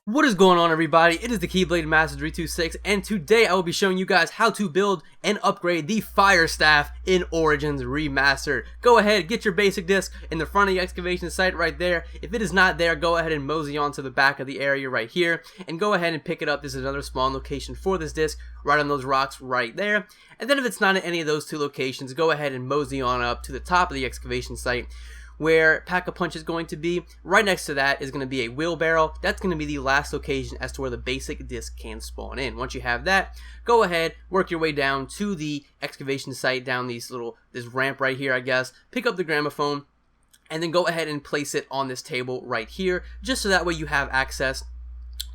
What is going on, everybody? It is the Keyblade Master 326, and today I will be showing you guys how to build and upgrade the Fire Staff in Origins Remastered. Go ahead, get your basic disc in the front of the excavation site right there. If it is not there, go ahead and mosey on to the back of the area right here, and go ahead and pick it up. This is another spawn location for this disc, right on those rocks right there. And then if it's not at any of those two locations, go ahead and mosey on up to the top of the excavation site, where Pack-a-Punch is going to be. Right next to that is going to be a wheelbarrow. That's going to be the last location as to where the basic disc can spawn in. Once you have that, go ahead, work your way down to the excavation site, down this ramp right here, I guess. Pick up the gramophone, and then go ahead and place it on this table right here, just so that way you have access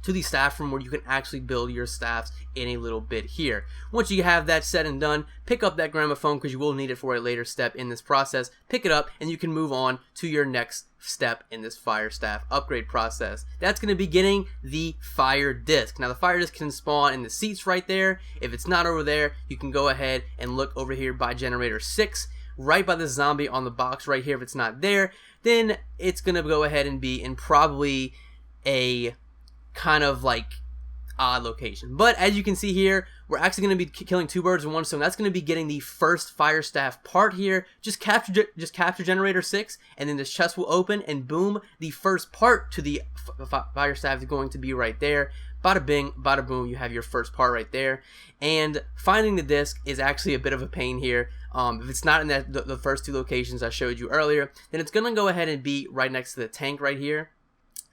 to the staff room where you can actually build your staffs in a little bit here. Once you have that said and done, pick up that gramophone because you will need it for a later step in this process. Pick it up and you can move on to your next step in this Fire Staff upgrade process. That's going to be getting the Fire Disc. Now the Fire Disc can spawn in the seats right there. If it's not over there, you can go ahead and look over here by generator 6. Right by the zombie on the box right here. If it's not there, then it's going to go ahead and be in probably a kind of like odd location. But as you can see here, we're actually going to be killing two birds with one stone. That's going to be getting the first Fire Staff part here. Just capture generator 6, and then this chest will open, and boom, the first part to the Fire Staff is going to be right there. Bada bing, bada boom, you have your first part right there. And finding the disc is actually a bit of a pain here. If it's not in the first two locations I showed you earlier, then it's going to go ahead and be right next to the tank right here.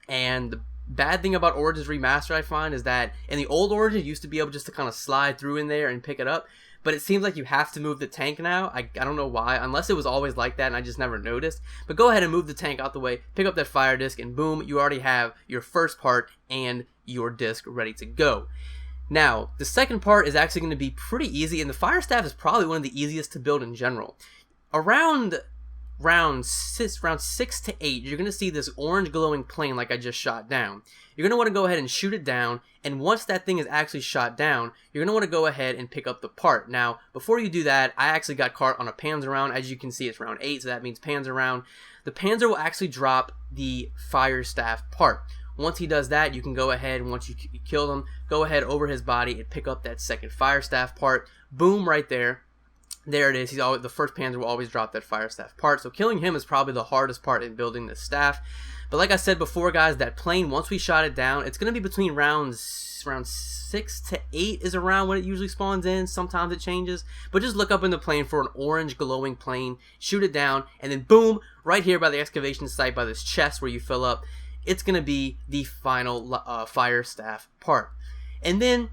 And the bad thing about Origins Remastered, I find, is that in the old Origins, you used to be able just to kind of slide through in there and pick it up, but it seems like you have to move the tank now. I don't know why, unless it was always like that and I just never noticed. But go ahead and move the tank out the way, pick up that fire disc, and boom, you already have your first part and your disc ready to go. Now, the second part is actually going to be pretty easy, and the Fire Staff is probably one of the easiest to build in general. Around round 6 to 8, you're going to see this orange glowing plane like I just shot down. You're going to want to go ahead and shoot it down, and once that thing is actually shot down, you're going to want to go ahead and pick up the part. Now, before you do that, I actually got caught on a Panzer round. As you can see, it's round 8, so that means Panzer round. The Panzer will actually drop the Fire Staff part. Once he does that, you can go ahead, and once you kill him, go ahead over his body and pick up that second Fire Staff part. Boom, right there. There it is. The first Panzer will always drop that Fire Staff part. So killing him is probably the hardest part in building this staff. But like I said before, guys, that plane, once we shot it down, it's going to be between round 6 to 8 is around when it usually spawns in. Sometimes it changes. But just look up in the plane for an orange glowing plane. Shoot it down. And then boom, right here by the excavation site, by this chest where you fill up, it's going to be the final Fire Staff part. And then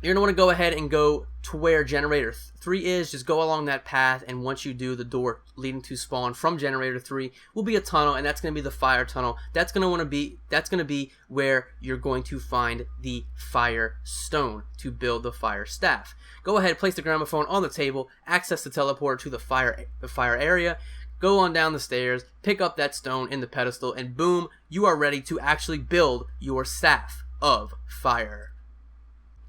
you're going to want to go ahead and go to where generator 3 is. Just go along that path, and once you do, the door leading to spawn from generator 3 will be a tunnel, and that's going to be the fire tunnel. That's going to be where you're going to find the fire stone to build the Fire Staff. Go ahead, place the gramophone on the table, access the teleporter to the fire area. Go on down the stairs, pick up that stone in the pedestal, and boom, you are ready to actually build your Staff of Fire.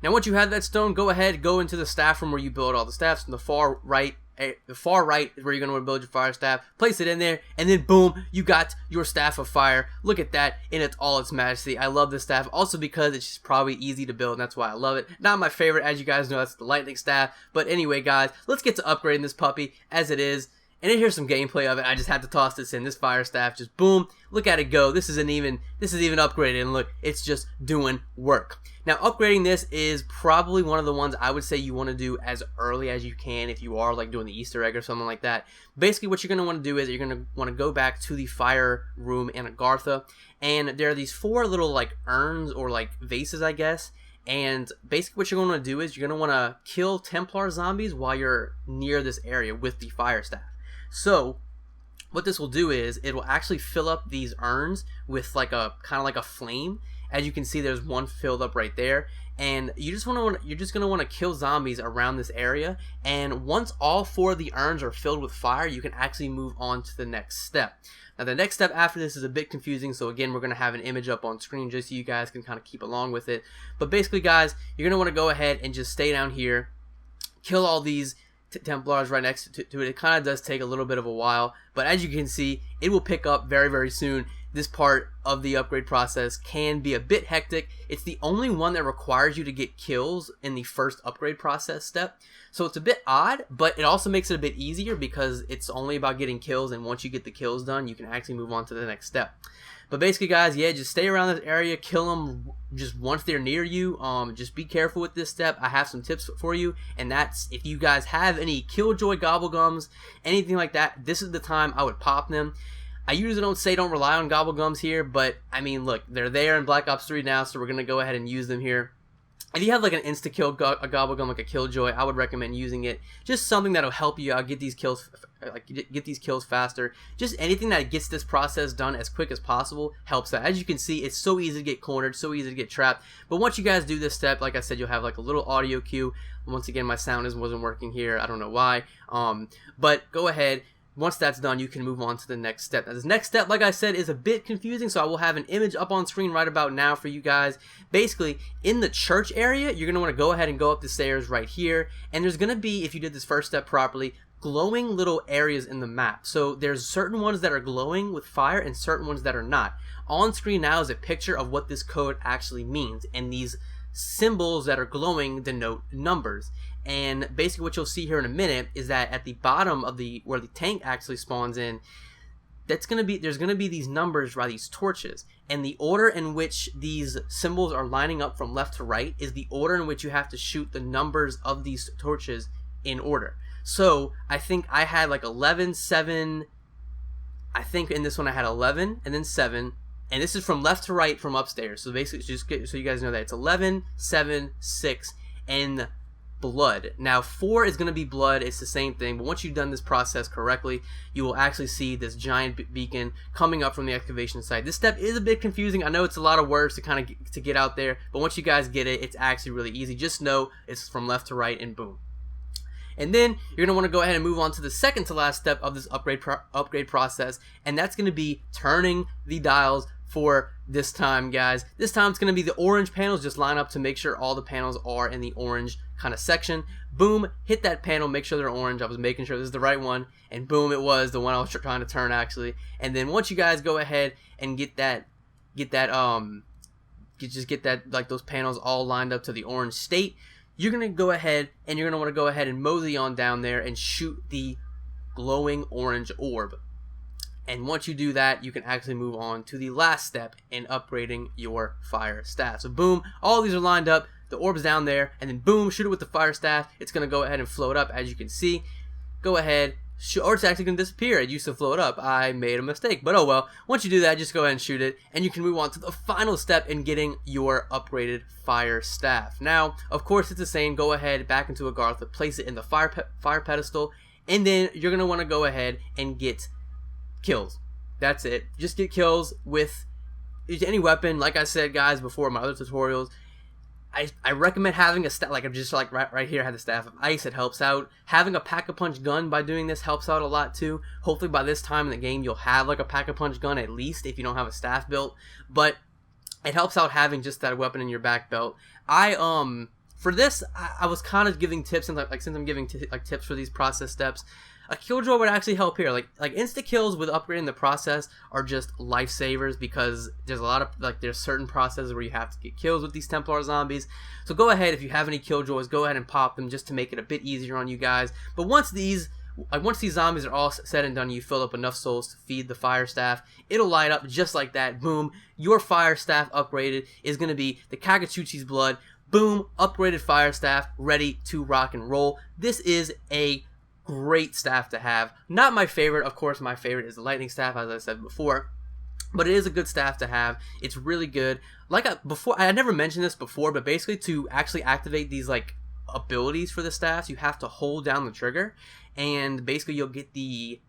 Now once you have that stone, go ahead, go into the staff room where you build all the staffs. In the far right is where you're going to want to build your Fire Staff. Place it in there, and then boom, you got your Staff of Fire. Look at that in all its majesty. I love this staff also because it's just probably easy to build, and that's why I love it. Not my favorite, as you guys know, that's the lightning staff. But anyway, guys, let's get to upgrading this puppy as it is. And here's some gameplay of it. I just had to toss this in. This Fire Staff, just boom, look at it go. This is even upgraded, and look, it's just doing work. Now, upgrading this is probably one of the ones I would say you want to do as early as you can if you are like doing the Easter egg or something like that. Basically, what you're going to want to do is you're going to want to go back to the fire room in Agartha, and there are these 4 little like urns or like vases, I guess. And basically what you're going to do is you're going to want to kill Templar zombies while you're near this area with the Fire Staff. So what this will do is it will actually fill up these urns with like a kind of like a flame. As you can see, there's one filled up right there, and you're just going to want to kill zombies around this area. And once all 4 of the urns are filled with fire, you can actually move on to the next step. Now the next step after this is a bit confusing, so again, we're going to have an image up on screen just so you guys can kind of keep along with it. But basically, guys, you're going to want to go ahead and just stay down here, kill all these Templars right next to it. It kind of does take a little bit of a while, but as you can see, it will pick up very, very soon. this part of the upgrade process can be a bit hectic. It's the only one that requires you to get kills in the first upgrade process step. So it's a bit odd, but it also makes it a bit easier because it's only about getting kills, and once you get the kills done, you can actually move on to the next step. But basically, guys, yeah, just stay around this area, kill them just once they're near you. Just be careful with this step. I have some tips for you, and that's if you guys have any Killjoy Gobblegums, anything like that, this is the time I would pop them. I usually don't rely on Gobblegums here, but I mean, look, they're there in Black Ops 3 now, so we're going to go ahead and use them here. If you have like an insta-kill a Gobblegum like a Killjoy, I would recommend using it. Just something that'll help you out, get these kills faster. Just anything that gets this process done as quick as possible helps out. As you can see, it's so easy to get cornered, so easy to get trapped. But once you guys do this step, like I said, you'll have like a little audio cue. Once again, my sound wasn't working here. I don't know why. But go ahead. Once that's done, you can move on to the next step. Now, this next step, like I said, is a bit confusing, so I will have an image up on screen right about now for you guys. Basically, in the church area, you're going to want to go ahead and go up the stairs right here, and there's going to be, if you did this first step properly, glowing little areas in the map. So there's certain ones that are glowing with fire and certain ones that are not. On screen now is a picture of what this code actually means, and these symbols that are glowing denote numbers. And basically what you'll see here in a minute is that at the bottom of where the tank actually spawns in, there's gonna be these numbers by these torches, and the order in which these symbols are lining up from left to right is the order in which you have to shoot the numbers of these torches in order. So I think I had like 11, 7, I think in this one I had 11 and then 7, and this is from left to right from upstairs. So basically, so you guys know that it's 11, 7, 6, and blood. Now 4 is going to be blood. It's the same thing, but once you've done this process correctly, you will actually see this giant beacon coming up from the excavation site. This step is a bit confusing. I know it's a lot of words to kind of get out there, but once you guys get it, it's actually really easy. Just know it's from left to right, and boom. And then you're going to want to go ahead and move on to the second to last step of this upgrade process, and that's going to be turning the dials for this time, guys. This time it's going to be the orange panels. Just line up to make sure all the panels are in the orange kind of section. Boom, hit that panel, make sure they're orange. I was making sure this is the right one, and boom, it was the one I was trying to turn actually. And then once you guys go ahead and get that like those panels all lined up to the orange state, you're going to go ahead and you're going to want to go ahead and mosey on down there and shoot the glowing orange orb. And once you do that, you can actually move on to the last step in upgrading your fire staff. So boom, all these are lined up, the orb's down there, and then boom, shoot it with the fire staff. It's going to go ahead and float up, as you can see. Go ahead, or it's actually going to disappear. It used to float up. I made a mistake, but oh well. Once you do that, just go ahead and shoot it, and you can move on to the final step in getting your upgraded fire staff. Now, of course, it's the same. Go ahead, back into Agartha, place it in the fire pedestal, and then you're going to want to go ahead and get kills. That's it. Just get kills with any weapon. Like I said, guys, before in my other tutorials, I recommend having a staff, like I'm just like right here I have the staff of ice. It helps out. Having a pack-a-punch gun by doing this helps out a lot too. Hopefully by this time in the game you'll have like a pack-a-punch gun at least if you don't have a staff built, but it helps out having just that weapon in your back belt. For this I was kind of giving tips, and like since I'm giving tips for these process steps, a Killjoy would actually help here. Like insta kills with upgrading the process are just lifesavers, because there's a lot of there's certain processes where you have to get kills with these Templar zombies. So go ahead, if you have any Killjoys, go ahead and pop them just to make it a bit easier on you guys. But once these zombies are all said and done, you fill up enough souls to feed the fire staff, it'll light up just like that. Boom, your fire staff upgraded is going to be the Kagachuchi's blood. Boom, upgraded fire staff, ready to rock and roll. This is a great staff to have. Not my favorite, of course. My favorite is the lightning staff, as I said before, but it is a good staff to have. It's really good. I never mentioned this before, but basically to actually activate these abilities for the staffs, you have to hold down the trigger, and basically you'll get the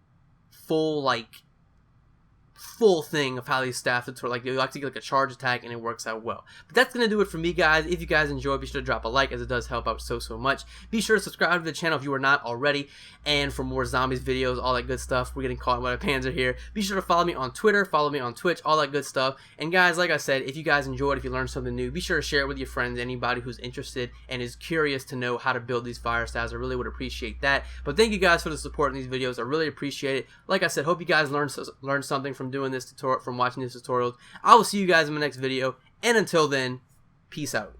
full thing of how these staff you actually get a charge attack, and it works out well. But that's gonna do it for me, guys. If you guys enjoyed, be sure to drop a like, as it does help out so much. Be sure to subscribe to the channel if you are not already, and for more zombies videos, all that good stuff. We're getting caught by the Panzer here. Be sure to follow me on Twitter, follow me on Twitch, all that good stuff. And guys, like I said, if you guys enjoyed, if you learned something new, be sure to share it with your friends, anybody who's interested and is curious to know how to build these fire staffs. I really would appreciate that. But thank you guys for the support in these videos. I really appreciate it. Like I said, hope you guys learned something from from doing this tutorial, from watching these tutorials. I will see you guys in my next video, and until then, peace out.